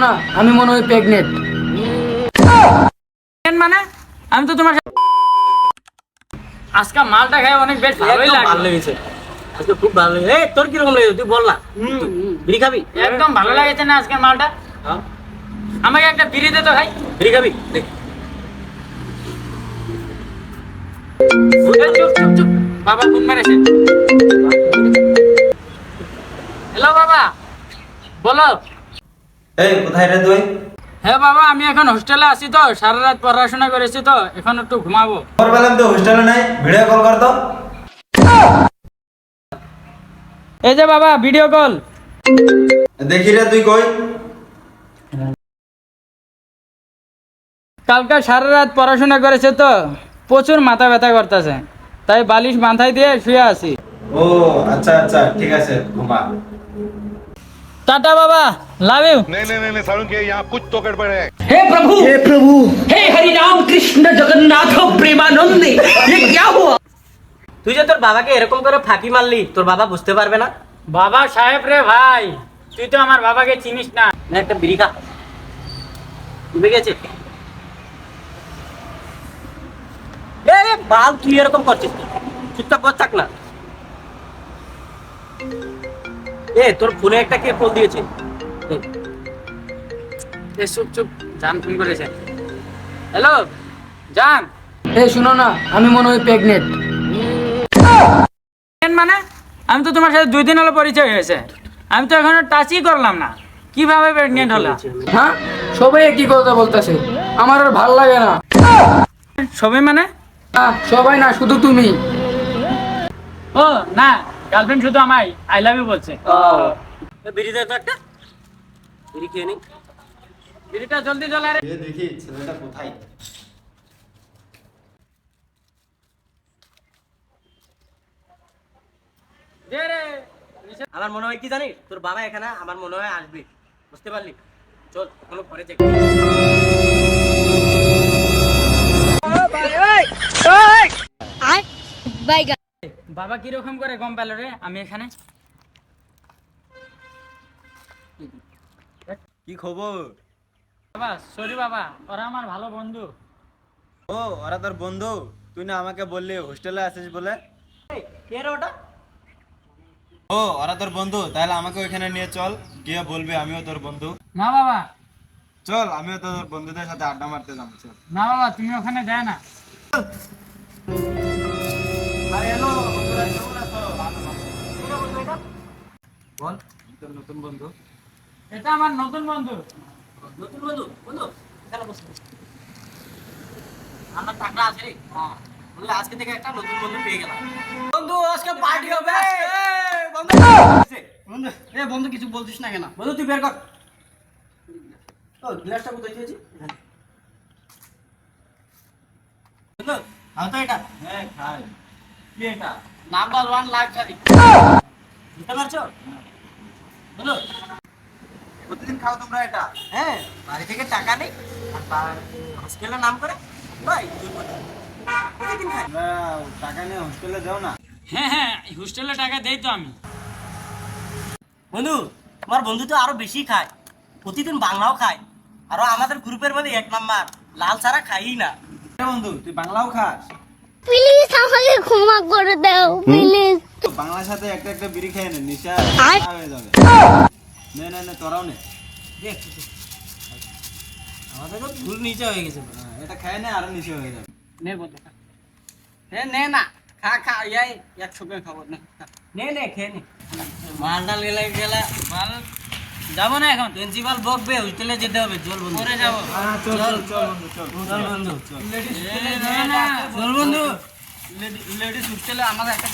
না আমি মনে হয় প্রেগনেন্ট। মানে আমি তো তোমার আজকে মালটা খাই অনেক বেশ ভালোই ভালো লেগেছে আজকে, খুব ভালো লেগেছে। এই তোর কিরকম লেগেছে তুই বল না, বিড়ি খাবি? একদম ভালো লাগেছে না আজকের মালটা? হ্যাঁ, আমাকে একটা বিড়ি দে তো ভাই। বিড়ি খাবি? দে। চুপ চুপ চুপ, বাবা ঘুম মেরেছে। হ্যালো বাবা, বলো। এই কোথায় রে তুই? হ্যাঁ বাবা, আমি এখন হোস্টেলে আছি তো, সারা রাত পড়াশোনা করেছি তো, এখন একটু ঘুমাবো। খবর পেলাম তো হোস্টেলে নাই, ভিডিও কল কর তো। এই যে বাবা ভিডিও কল। দেখি রে তুই কই? কালকে সারা রাত পড়াশোনা করেছে তো, প্রচুর মাথা ব্যথা করতেছে, তাই বালিশ মাথায় দিয়ে শুয়ে আছি। ও আচ্ছা আচ্ছা, ঠিক আছে, ঘুমা। টাটা বাবা, লাভ ইউ। नहीं नहीं नहीं नहीं सारुण के यहाँ कुछ तो गड़बड़ है। हे प्रभु हे हरि राम कृष्ण जगन्नाथ प्रेमानंदे ये क्या हुआ। তুই যে তোর বাবাকে এরকম করে ফাঁকি মারলি, তোর বাবা বুঝতে পারবে না? বাবা সাহেব রে ভাই, তুই তো আমার বাবাকে চিনিস না। না, একটা বিড়ি খা, ডুবে গেছে। এ বাল, তুই এরকম করছিস, চুপচাপ বস থাক না। এ তোর ফোনে একটা কে কল দিয়েছে? এ চুপ চুপ, জান ফোন করেছে। হ্যালো জান। এই শুনো না আমি মনে হয় প্রেগনেন্ট। মানে আমি তো তোমার সাথে 2 দিন হলো পরিচয় হয়েছে, আমি তো এখনো টাচই করলাম না, কিভাবে প্রেগনেন্ট হলো? হ্যাঁ, সবাই একই কথা বলতেছে, আমার আর ভাল লাগে না। সবাই মানে? সবাই না, শুধু তুমি। ও না, গার্লফ্রেন্ড শুধু আমায় আই লাভ ইউ বলছে। বিড়ি দে তো একটা, বিড়ি খেয়ে নি। বিড়িটা জলদি জ্বলা রে। দেখি ছেলেটা কোথায়। দে রে। আমার মনে হয় কি জানিস, তোর বাবা এখানে আমার মনে হয় আসবে, বুঝতে পারলি? চল কোনো ঘরে যাই। বাবা কিরকম করে গম পেল রে আমি এখানে? কি খবর? বাবা সরি বাবা, ওরা আমার ভালো বন্ধু। ও ওরা তোর বন্ধু? তুই না আমাকে বললি হোস্টেলে আছিস বলে। কে রে ওটা? ও ওরা তোর বন্ধু, তাহলে আমাকে ওইখানে নিয়ে চল, গিয়ে বলবি আমিও তোর বন্ধু। না বাবা, চল আমিও তোর বন্ধুদের সাথে আড্ডা মারতে যাবো, চল। না বাবা, তুমি ওখানে যায় না। বল তোর নতুন বন্ধু। এটা আমার নতুন বন্ধু। নতুন বন্ধু? বন্ধু এখানে বসে আমার টাকা আছে রে। বলে আজকে থেকে একটা নতুন বন্ধু পেয়ে গেলাম। বন্ধু আজকে পার্টি হবে। বন্ধু বন্ধু, এ বন্ধু কিছু বলছিস না কেন? বন্ধু তুই বের কর। ও গ্লাসটা কোথায় দিয়েছি? বন্ধু আও তো এটা। হ্যাঁ খাই। কি এটা? Number 1 luxury. বুঝতে পারছো? বন্ধু প্রতিদিন খাও তোমরা এটা? হ্যাঁ, বাড়ি থেকে টাকা নেই আর হোস্টেলের নাম করে ভাই তুই প্রতিদিন খাই। তোমরা টাকা নিয়ে হোস্টেলে যাও না? হ্যাঁ হ্যাঁ, হোস্টেলে টাকা দেই তো আমি। বন্ধু আমার বন্ধু তো আরো বেশি খায়, প্রতিদিন বাংলাও খায়, আরো আমাদের গ্রুপের মধ্যে 1 নাম্বার, লাল ছাড়া খাই না। বন্ধু তুই বাংলাও খাস? প্লিজ আমাকে ক্ষমা করে দাও প্লিজ। বাংলার সাথে একটা একটা বিড়ি খেয়ে নে, নিশা হয়ে যাবে। নে নে নে, তোরাও নে। দেখ আমাদের তো ভুল নিচে হয়ে গেছে। এটা খেয়ে নে, আরো নিশা হয়ে যাবে। নে বন্ধু খা। নে না, খা খা, ইয়াই একসঙ্গে খাবো না। নে নে খেয়ে নে। মালটা গেলে গেলে মাল যাবো না এখন, প্রিন্সিপাল বকবে, হোস্টেলে যেতে হবে। চল বন্ধু, পরে যাবো। চল চল চল বন্ধু, চল চল বন্ধু, না, চল বন্ধু। লেডিস হোস্টেলে আমাদের একটা